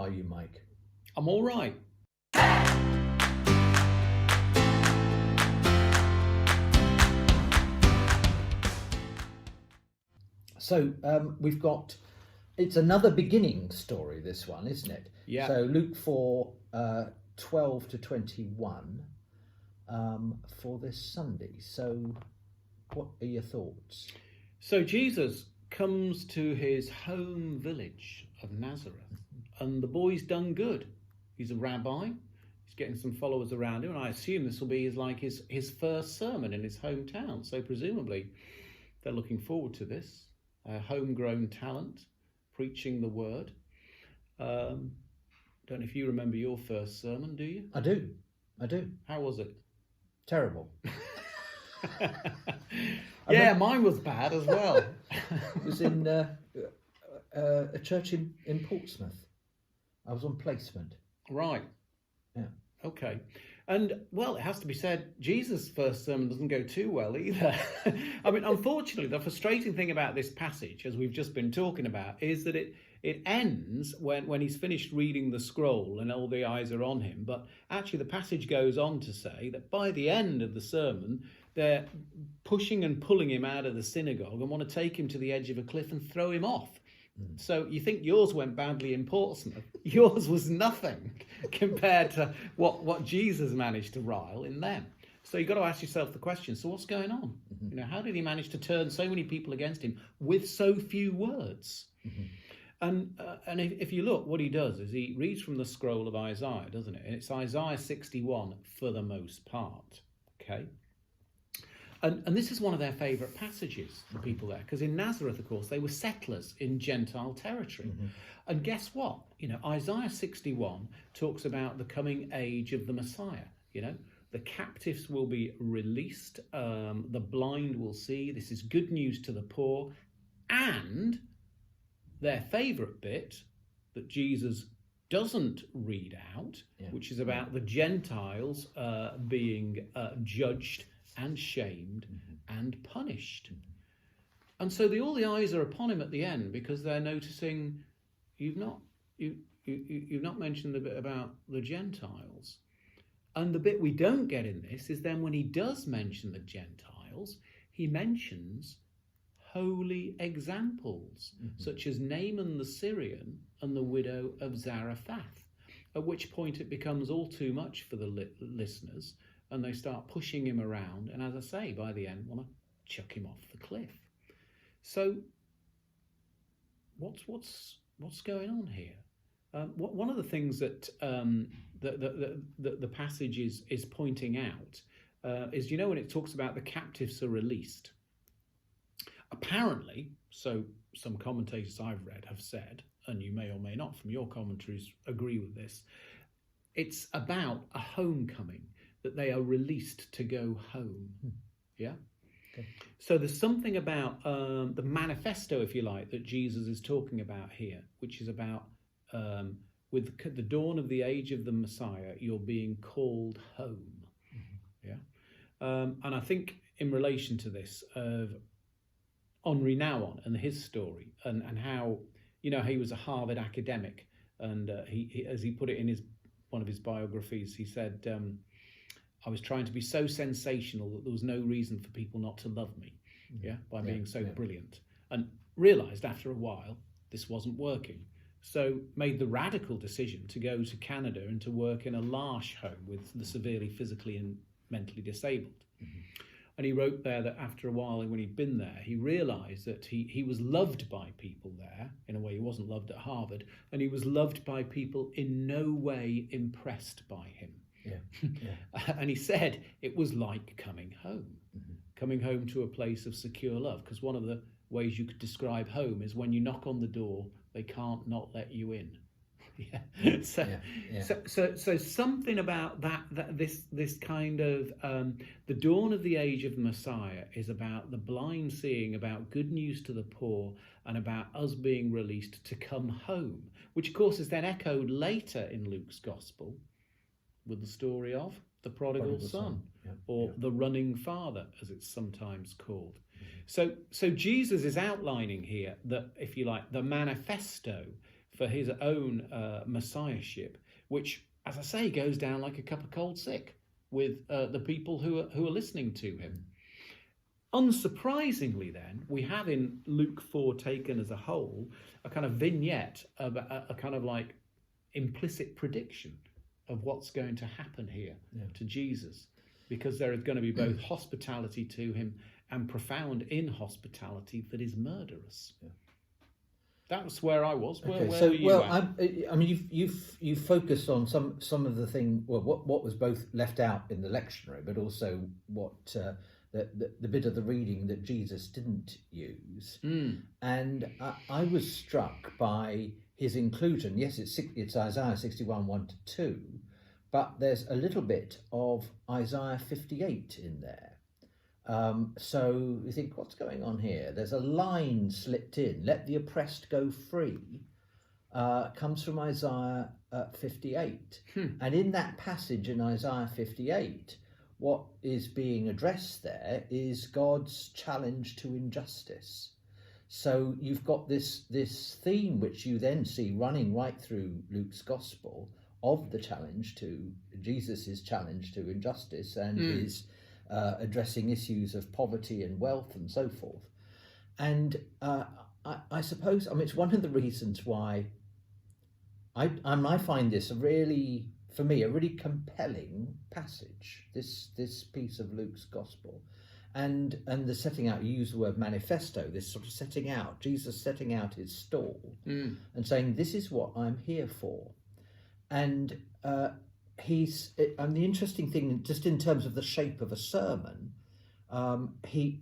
are you, Mike? I'm all right. So we've got, it's another beginning story, this one, isn't it? Yeah. So Luke 4, 12 to 21 for this Sunday. So what are your thoughts? So Jesus comes to his home village of Nazareth, and the boy's done good. He's a rabbi. He's getting some followers around him, and I assume this will be his first sermon in his hometown. So presumably they're looking forward to this. A homegrown talent preaching the word. Don't know if you remember your first sermon, do you? I do. How was it? Terrible. Yeah, mine was bad as well. It was in a church in Portsmouth. I was on placement. Right. Yeah. Okay. And, well, it has to be said, Jesus' first sermon doesn't go too well either. I mean, unfortunately, the frustrating thing about this passage, as we've just been talking about, is that it ends when he's finished reading the scroll and all the eyes are on him. But actually, the passage goes on to say that by the end of the sermon, they're pushing and pulling him out of the synagogue and want to take him to the edge of a cliff and throw him off. So you think yours went badly in Portsmouth. Yours was nothing compared to what Jesus managed to rile in them. So you've got to ask yourself the question, so what's going on? Mm-hmm. You know, how did he manage to turn so many people against him with so few words? Mm-hmm. And if you look, what he does is he reads from the scroll of Isaiah, doesn't it? And it's Isaiah 61 for the most part, okay? And this is one of their favourite passages, the people there, because in Nazareth, of course, they were settlers in Gentile territory. Mm-hmm. And guess what? You know, Isaiah 61 talks about the coming age of the Messiah. You know, the captives will be released, the blind will see. This is good news to the poor. And their favourite bit that Jesus doesn't read out, which is about the Gentiles being judged and shamed and punished. And so all the eyes are upon him at the end because they're noticing you've not mentioned the bit about the Gentiles. And the bit we don't get in this is then when he does mention the Gentiles, he mentions holy examples, such as Naaman the Syrian and the widow of Zarephath, at which point it becomes all too much for the listeners, and they start pushing him around, and as I say, by the end, want to chuck him off the cliff. So, what's going on here? One of the things that the passage is pointing out is, you know, when it talks about the captives are released. Apparently, so some commentators I've read have said, and you may or may not from your commentaries agree with this, it's about a homecoming, that they are released to go home. Yeah? Okay. So there's something about the manifesto, if you like, that Jesus is talking about here, which is about with the dawn of the age of the Messiah, you're being called home. Yeah? And I think in relation to this, Henri Nouwen and his story and how, you know, he was a Harvard academic, and he as he put it in one of his biographies, he said, I was trying to be so sensational that there was no reason for people not to love me, by being so brilliant. And realised after a while this wasn't working. So made the radical decision to go to Canada and to work in a L'Arche home with the severely physically and mentally disabled. And he wrote there that after a while, when he'd been there, he realised that he was loved by people there in a way he wasn't loved at Harvard, and he was loved by people in no way impressed by him. And he said it was like coming home, coming home to a place of secure love, because one of the ways you could describe home is when you knock on the door, they can't not let you in. So something about this kind of the dawn of the age of the Messiah is about the blind seeing, about good news to the poor, and about us being released to come home, which of course is then echoed later in Luke's gospel with the story of the prodigal son, or the running father, as it's sometimes called. So Jesus is outlining here that, if you like, the manifesto for his own messiahship, which, as I say, goes down like a cup of cold sick with the people who are listening to him. Unsurprisingly, then, we have in Luke 4 taken as a whole a kind of vignette of a kind of like implicit prediction of what's going to happen here to Jesus, because there is going to be both hospitality to him and profound inhospitality that is murderous. Yeah. That's where I was. Where were you at? I mean, you've focused on some of the thing. Well, what was both left out in the lectionary, but also what the bit of the reading that Jesus didn't use. And I was struck by his inclusion. Yes, it's Isaiah 61 1-2, but there's a little bit of Isaiah 58 in there. So you think, what's going on here? There's a line slipped in, let the oppressed go free, comes from Isaiah 58. And in that passage in Isaiah 58, what is being addressed there is God's challenge to injustice. So you've got this theme, which you then see running right through Luke's gospel, of the challenge to Jesus's challenge to injustice and his addressing issues of poverty and wealth and so forth. And I suppose, I mean, it's one of the reasons why I find this for me, a really compelling passage, this piece of Luke's gospel. And the setting out, you use the word manifesto, this sort of setting out, Jesus setting out his stall and saying, this is what I'm here for. And the interesting thing, just in terms of the shape of a sermon, he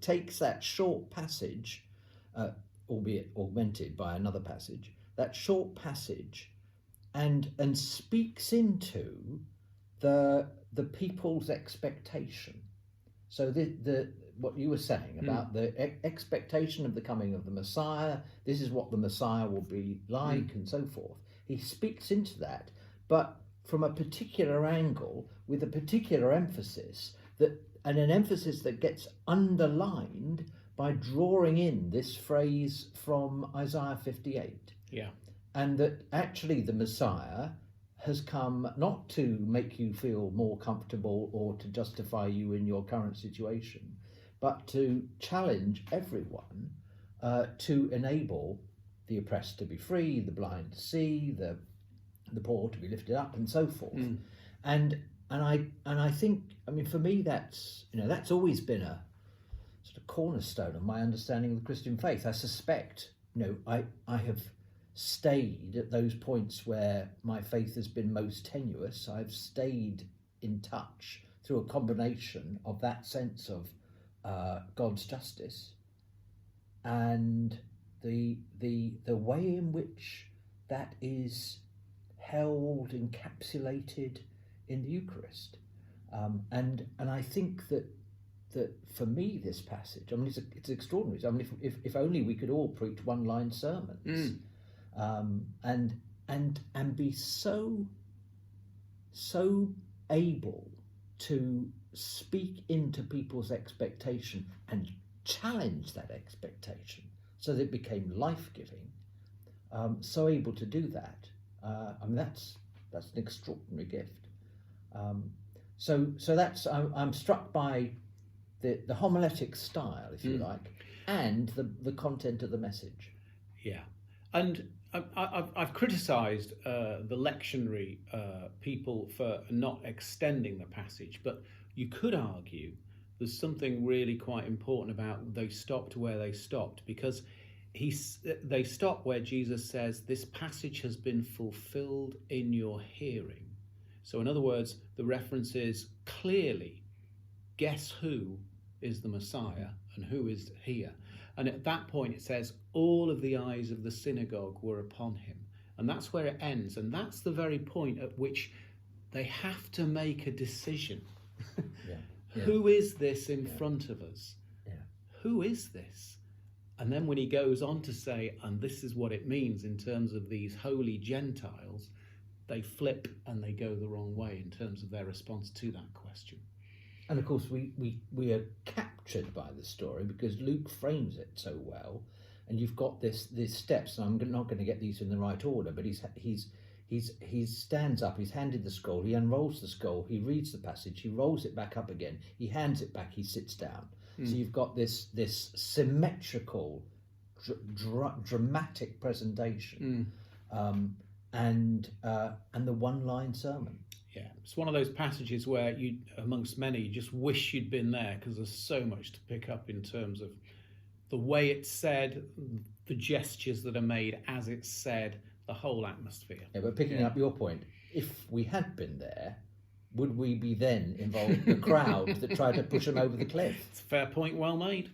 takes that short passage, albeit augmented by another passage, that short passage, and speaks into the people's expectation. So the what you were saying about the expectation of the coming of the Messiah, this is what the Messiah will be like, and so forth. He speaks into that, but from a particular angle, with a particular emphasis, and an emphasis that gets underlined by drawing in this phrase from Isaiah 58. Yeah. And that actually the Messiah has come not to make you feel more comfortable or to justify you in your current situation, but to challenge everyone to enable the oppressed to be free, the blind to see, the poor to be lifted up, and so forth. And I think, I mean, for me, that's always been a sort of cornerstone of my understanding of the Christian faith. I suspect, I have stayed at those points where my faith has been most tenuous. I've stayed in touch through a combination of that sense of God's justice and the way in which that is held, encapsulated in the Eucharist, and I think that for me this passage, I mean, it's extraordinary. I mean, if only we could all preach one-line sermons, and be so able to speak into people's expectation and challenge that expectation so that it became life-giving. So able to do that. I mean, that's an extraordinary gift. So that's I'm struck by the homiletic style, if you like, and the content of the message. Yeah, and I've criticised the lectionary people for not extending the passage, but you could argue there's something really quite important about they stopped where they stopped, because they stop where Jesus says, this passage has been fulfilled in your hearing. So in other words, the reference is clearly, guess who is the Messiah and who is here. And at that point it says, all of the eyes of the synagogue were upon him. And that's where it ends. And that's the very point at which they have to make a decision. Who is this in front of us? Who is this? And then when he goes on to say, and this is what it means in terms of these holy Gentiles, they flip and they go the wrong way in terms of their response to that question. And of course, we are captured by the story because Luke frames it so well. and you've got these steps, and I'm not going to get these in the right order, but he stands up, he's handed the scroll, he unrolls the scroll, he reads the passage, he rolls it back up again, he hands it back, he sits down. So you've got this symmetrical, dramatic presentation, and the one-line sermon. Yeah, it's one of those passages where you, amongst many, you just wish you'd been there, because there's so much to pick up in terms of the way it's said, the gestures that are made as it's said, the whole atmosphere. Yeah, but picking up your point, if we had been there, would we be then involved in the crowd that tried to push him over the cliff? It's a fair point, well made.